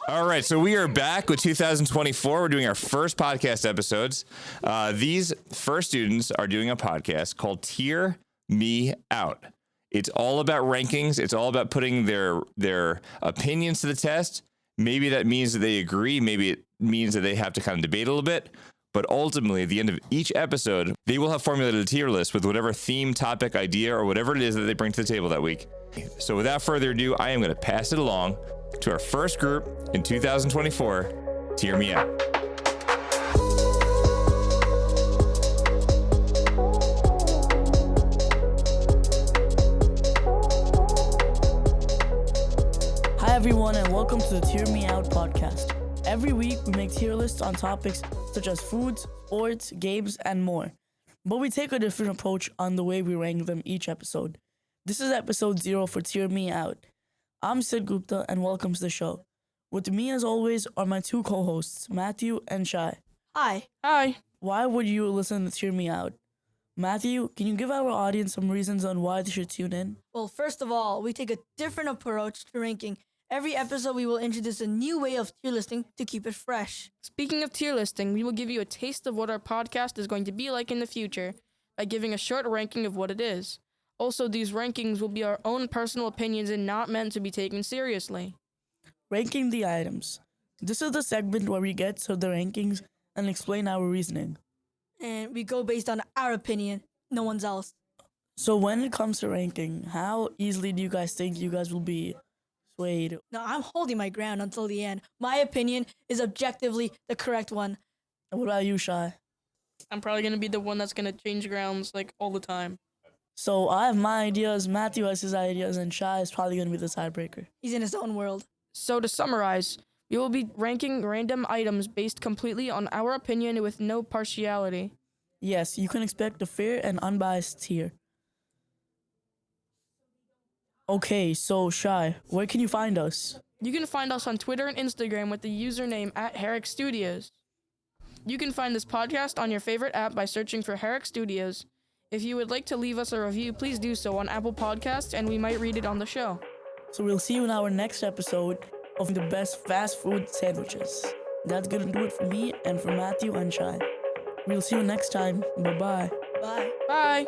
All right, so we are back with 2024. We're doing our first podcast episodes. These first students are doing a podcast called Tear Me Out. It's all about rankings. It's all about putting their opinions to the test. Maybe that means that they agree. Maybe it means that they have to kind of debate a little bit. But ultimately, at the end of each episode, they will have formulated a tier list with whatever theme, topic, idea, or whatever it is that they bring to the table that week. So without further ado, I am going to pass it along to our first group in 2024, Tear Me Out. Hi everyone, and welcome to the Tear Me Out podcast. Every week we make tier lists on topics such as foods, sports, games, and more. But we take a different approach on the way we rank them each episode. This is episode 0 for Tear Me Out. I'm Sid Gupta, and welcome to the show. With me as always are my two co-hosts, Mathew and Shai. Hi. Hi. Why would you listen to Tear Me Out? Mathew, can you give our audience some reasons on why they should tune in? Well, first of all, we take a different approach to ranking. Every episode, we will introduce a new way of tier listing to keep it fresh. Speaking of tier listing, we will give you a taste of what our podcast is going to be like in the future by giving a short ranking of what it is. Also, these rankings will be our own personal opinions and not meant to be taken seriously. Ranking the items. This is the segment where we get to the rankings and explain our reasoning. And we go based on our opinion, no one's else. So when it comes to ranking, how easily do you guys think you guys will be swayed? No, I'm holding my ground until the end. My opinion is objectively the correct one. And what about you, Shai? I'm probably going to be the one that's going to change grounds like all the time. So I have my ideas, Mathew has his ideas, and Shai is probably going to be the tiebreaker. He's in his own world. So to summarize, we will be ranking random items based completely on our opinion with no partiality. Yes, you can expect a fair and unbiased tier. Okay, so Shai, where can you find us? You can find us on Twitter and Instagram with the username @HerrickStudios. You can find this podcast on your favorite app by searching for Herrick Studios. If you would like to leave us a review, please do so on Apple Podcasts, and we might read it on the show. So we'll see you in our next episode of the best fast food sandwiches. That's gonna do it for me and for Mathew and Shai. We'll see you next time. Bye-bye. Bye. Bye!